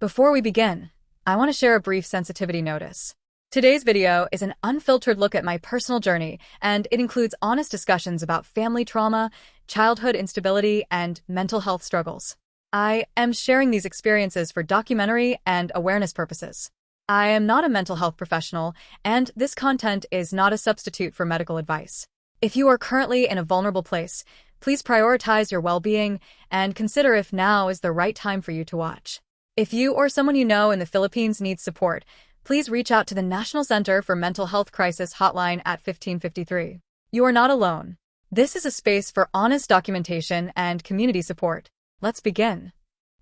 Before we begin, I want to share a brief sensitivity notice. Today's video is an unfiltered look at my personal journey, and it includes honest discussions about family trauma, childhood instability, and mental health struggles. I am sharing these experiences for documentary and awareness purposes. I am not a mental health professional, and this content is not a substitute for medical advice. If you are currently in a vulnerable place, please prioritize your well-being and consider if now is the right time for you to watch. If you or someone you know in the Philippines needs support, please reach out to the National Center for Mental Health Crisis Hotline at 1553. You are not alone. This is a space for honest documentation and community support. Let's begin.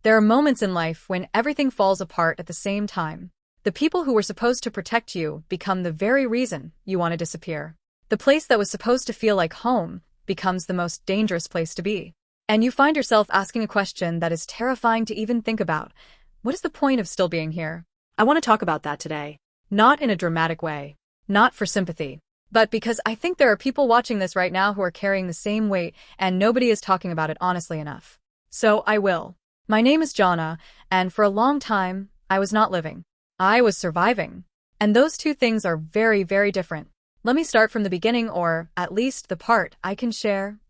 There are moments in life when everything falls apart at the same time. The people who were supposed to protect you become the very reason you want to disappear. The place that was supposed to feel like home becomes the most dangerous place to be. And you find yourself asking a question that is terrifying to even think about. What is the point of still being here? I want to talk about that today. Not in a dramatic way. Not for sympathy. But because I think there are people watching this right now who are carrying the same weight and nobody is talking about it honestly enough. So I will. My name is Jonna, and for a long time, I was not living. I was surviving. And those two things are very, very different. Let me start from the beginning, or at least the part I can share.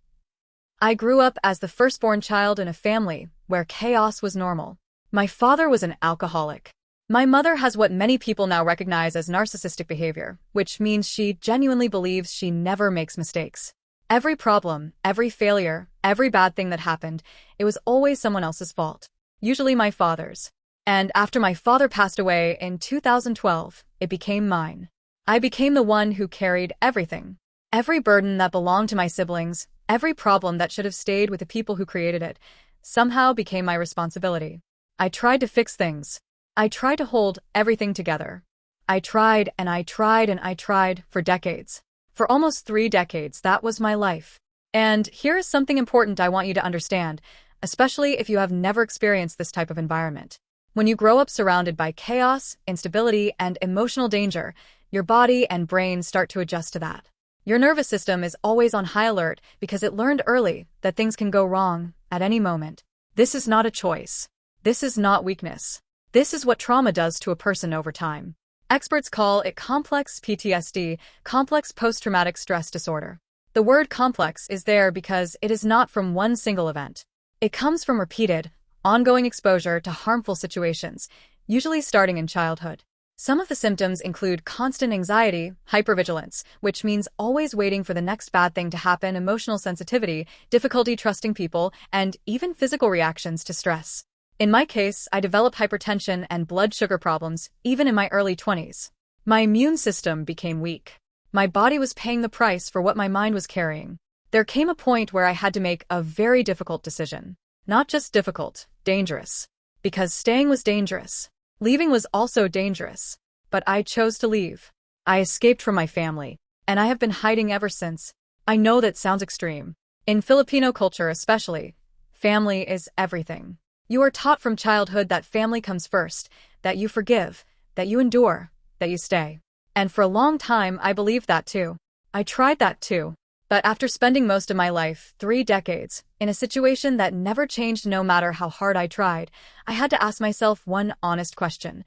I grew up as the firstborn child in a family where chaos was normal. My father was an alcoholic. My mother has what many people now recognize as narcissistic behavior, which means she genuinely believes she never makes mistakes. Every problem, every failure, every bad thing that happened, it was always someone else's fault. Usually my father's. And after my father passed away in 2012, it became mine. I became the one who carried everything. Every burden that belonged to my siblings, every problem that should have stayed with the people who created it, somehow became my responsibility. I tried to fix things. I tried to hold everything together. I tried and I tried and I tried for decades. For almost 3 decades, that was my life. And here is something important I want you to understand, especially if you have never experienced this type of environment. When you grow up surrounded by chaos, instability, and emotional danger, your body and brain start to adjust to that. Your nervous system is always on high alert because it learned early that things can go wrong at any moment. This is not a choice. This is not weakness. This is what trauma does to a person over time. Experts call it complex PTSD, complex post-traumatic stress disorder. The word complex is there because it is not from one single event. It comes from repeated, ongoing exposure to harmful situations, usually starting in childhood. Some of the symptoms include constant anxiety, hypervigilance, which means always waiting for the next bad thing to happen, emotional sensitivity, difficulty trusting people, and even physical reactions to stress. In my case, I developed hypertension and blood sugar problems, even in my early 20s. My immune system became weak. My body was paying the price for what my mind was carrying. There came a point where I had to make a very difficult decision. Not just difficult, dangerous. Because staying was dangerous. Leaving was also dangerous. But I chose to leave. I escaped from my family. And I have been hiding ever since. I know that sounds extreme. In Filipino culture especially, family is everything. You are taught from childhood that family comes first, that you forgive, that you endure, that you stay. And for a long time, I believed that too. I tried that too. But after spending most of my life, 3 decades, in a situation that never changed no matter how hard I tried, I had to ask myself one honest question.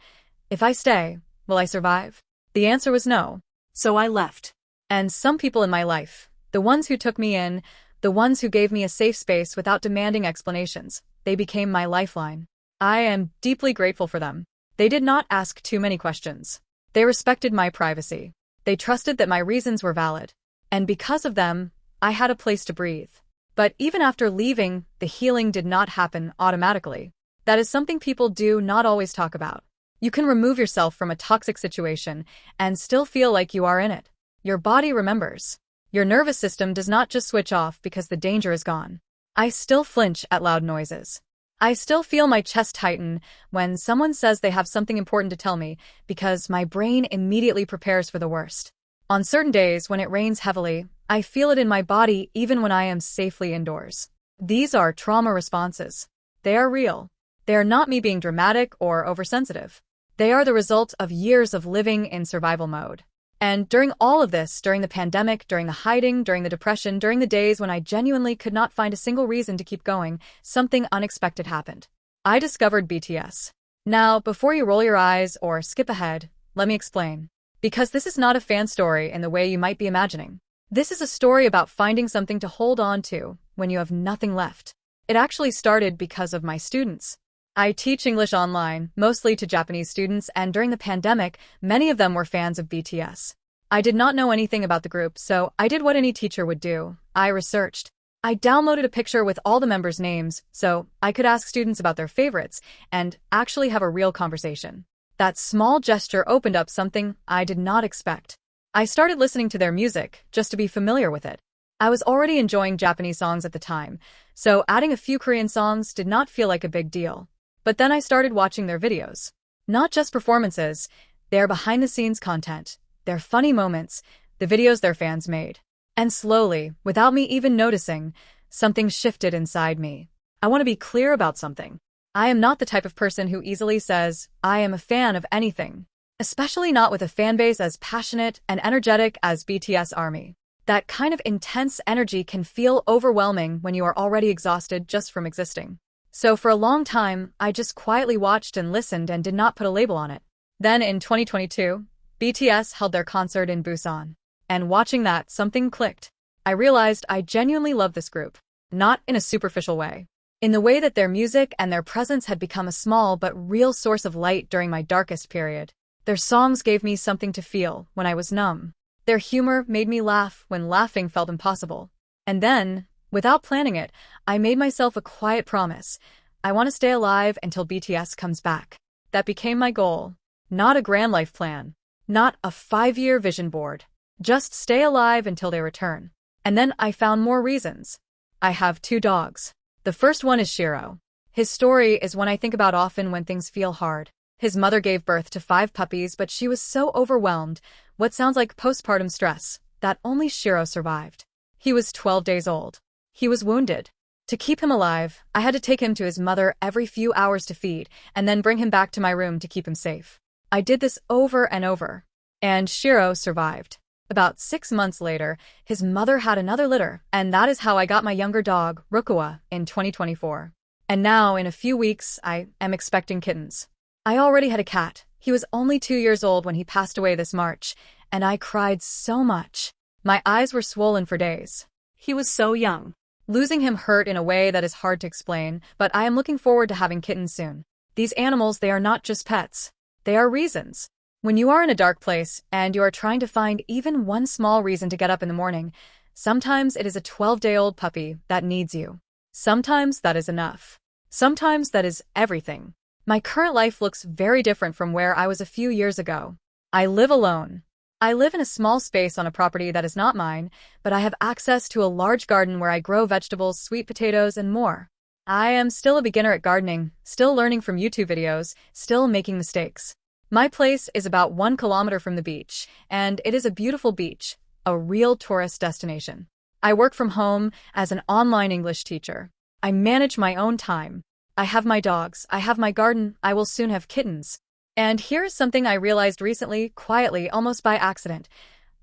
If I stay, will I survive? The answer was no. So I left. And some people in my life, the ones who took me in, the ones who gave me a safe space without demanding explanations, they became my lifeline. I am deeply grateful for them. They did not ask too many questions. They respected my privacy. They trusted that my reasons were valid. And because of them, I had a place to breathe. But even after leaving, the healing did not happen automatically. That is something people do not always talk about. You can remove yourself from a toxic situation and still feel like you are in it. Your body remembers. Your nervous system does not just switch off because the danger is gone. I still flinch at loud noises. I still feel my chest tighten when someone says they have something important to tell me because my brain immediately prepares for the worst. On certain days when it rains heavily, I feel it in my body even when I am safely indoors. These are trauma responses. They are real. They are not me being dramatic or oversensitive. They are the result of years of living in survival mode. And during all of this, during the pandemic, during the hiding, during the depression, during the days when I genuinely could not find a single reason to keep going, something unexpected happened. I discovered BTS. Now, before you roll your eyes or skip ahead, let me explain. Because this is not a fan story in the way you might be imagining. This is a story about finding something to hold on to when you have nothing left. It actually started because of my students. I teach English online, mostly to Japanese students, and during the pandemic, many of them were fans of BTS. I did not know anything about the group, so I did what any teacher would do. I researched. I downloaded a picture with all the members' names, so I could ask students about their favorites and actually have a real conversation. That small gesture opened up something I did not expect. I started listening to their music just to be familiar with it. I was already enjoying Japanese songs at the time, so adding a few Korean songs did not feel like a big deal. But then I started watching their videos. Not just performances, their behind-the-scenes content, their funny moments, the videos their fans made. And slowly, without me even noticing, something shifted inside me. I want to be clear about something. I am not the type of person who easily says, I am a fan of anything. Especially not with a fanbase as passionate and energetic as BTS Army. That kind of intense energy can feel overwhelming when you are already exhausted just from existing. So for a long time, I just quietly watched and listened and did not put a label on it. Then in 2022, BTS held their concert in Busan. And watching that, something clicked. I realized I genuinely love this group. Not in a superficial way. In the way that their music and their presence had become a small but real source of light during my darkest period. Their songs gave me something to feel when I was numb. Their humor made me laugh when laughing felt impossible. And then, without planning it, I made myself a quiet promise. I want to stay alive until BTS comes back. That became my goal. Not a grand life plan. Not a 5-year vision board. Just stay alive until they return. And then I found more reasons. I have 2 dogs. The first one is Shiro. His story is one I think about often when things feel hard. His mother gave birth to 5 puppies, but she was so overwhelmed, what sounds like postpartum stress, that only Shiro survived. He was 12 days old. He was wounded. To keep him alive, I had to take him to his mother every few hours to feed, and then bring him back to my room to keep him safe. I did this over and over. And Shiro survived. About 6 months later, his mother had another litter, and that is how I got my younger dog, Rukawa, in 2024. And now, in a few weeks, I am expecting kittens. I already had a cat. He was only 2 years old when he passed away this March, and I cried so much. My eyes were swollen for days. He was so young. Losing him hurt in a way that is hard to explain, but I am looking forward to having kittens soon. These animals, they are not just pets. They are reasons. When you are in a dark place and you are trying to find even one small reason to get up in the morning, sometimes it is a 12-day-old puppy that needs you. Sometimes that is enough. Sometimes that is everything. My current life looks very different from where I was a few years ago. I live alone. I live in a small space on a property that is not mine, but I have access to a large garden where I grow vegetables, sweet potatoes, and more. I am still a beginner at gardening, still learning from YouTube videos, still making mistakes. My place is about 1 kilometer from the beach, and it is a beautiful beach, a real tourist destination. I work from home as an online English teacher. I manage my own time. I have my dogs, I have my garden, I will soon have kittens. And here's something I realized recently, quietly, almost by accident.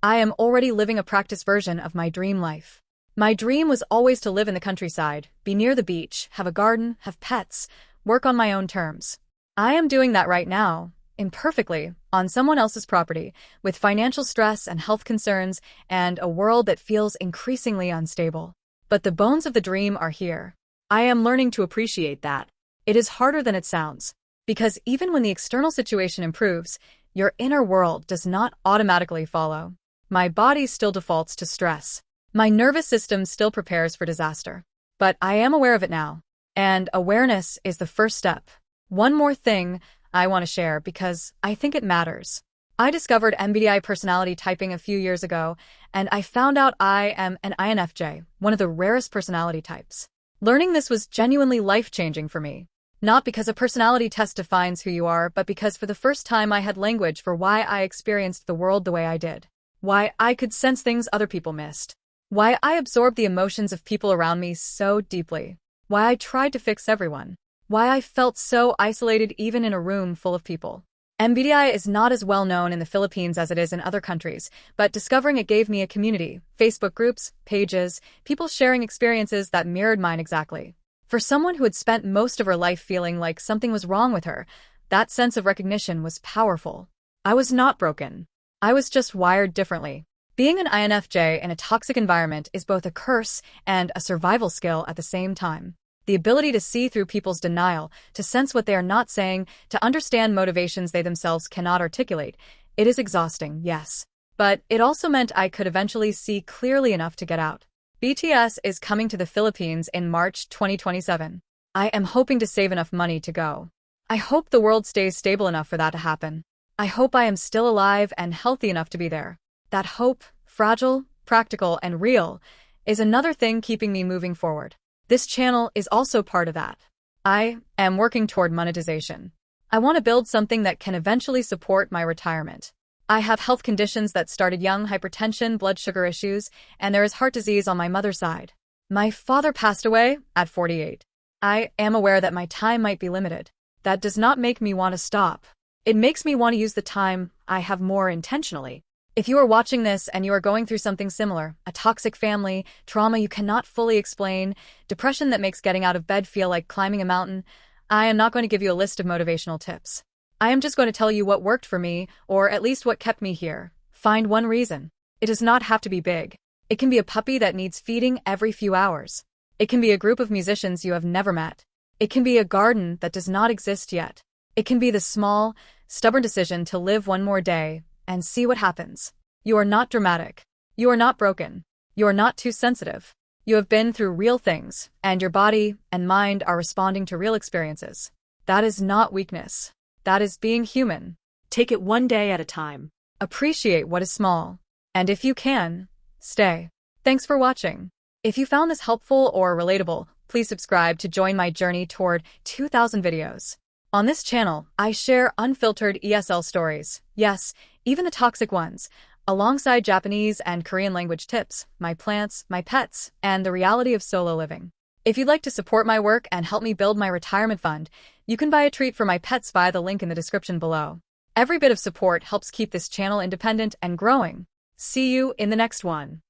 I am already living a practice version of my dream life. My dream was always to live in the countryside, be near the beach, have a garden, have pets, work on my own terms. I am doing that right now. Imperfectly, on someone else's property, with financial stress and health concerns, and a world that feels increasingly unstable. But the bones of the dream are here. I am learning to appreciate that. It is harder than it sounds. Because even when the external situation improves, your inner world does not automatically follow. My body still defaults to stress. My nervous system still prepares for disaster. But I am aware of it now. And awareness is the first step. One more thing I want to share because I think it matters. I discovered MBTI personality typing a few years ago, and I found out I am an INFJ, one of the rarest personality types. Learning this was genuinely life-changing for me. Not because a personality test defines who you are, but because for the first time I had language for why I experienced the world the way I did. Why I could sense things other people missed. Why I absorbed the emotions of people around me so deeply. Why I tried to fix everyone. Why I felt so isolated even in a room full of people. MBTI is not as well known in the Philippines as it is in other countries, but discovering it gave me a community, Facebook groups, pages, people sharing experiences that mirrored mine exactly. For someone who had spent most of her life feeling like something was wrong with her, That sense of recognition was powerful. I was not broken. I was just wired differently. Being an INFJ in a toxic environment is both a curse and a survival skill at the same time. The ability to see through people's denial, to sense what they are not saying, to understand motivations they themselves cannot articulate. It is exhausting, yes. But it also meant I could eventually see clearly enough to get out. BTS is coming to the Philippines in March 2027. I am hoping to save enough money to go. I hope the world stays stable enough for that to happen. I hope I am still alive and healthy enough to be there. That hope, fragile, practical, and real, is another thing keeping me moving forward. This channel is also part of that. I am working toward monetization. I want to build something that can eventually support my retirement. I have health conditions that started young: hypertension, blood sugar issues, and there is heart disease on my mother's side. My father passed away at 48. I am aware that my time might be limited. That does not make me want to stop. It makes me want to use the time I have more intentionally. If you are watching this and you are going through something similar, a toxic family, trauma you cannot fully explain, depression that makes getting out of bed feel like climbing a mountain, I am not going to give you a list of motivational tips. I am just going to tell you what worked for me, or at least what kept me here. Find one reason. It does not have to be big. It can be a puppy that needs feeding every few hours. It can be a group of musicians you have never met. It can be a garden that does not exist yet. It can be the small, stubborn decision to live one more day and see what happens. You are not dramatic. You are not broken. You are not too sensitive. You have been through real things, and your body and mind are responding to real experiences. That is not weakness. That is being human. Take it one day at a time. Appreciate what is small. And if you can, stay. Thanks for watching. If you found this helpful or relatable, please subscribe to join my journey toward 2,000 videos. On this channel, I share unfiltered ESL stories, yes, even the toxic ones, alongside Japanese and Korean language tips, my plants, my pets, and the reality of solo living. If you'd like to support my work and help me build my retirement fund, you can buy a treat for my pets via the link in the description below. Every bit of support helps keep this channel independent and growing. See you in the next one.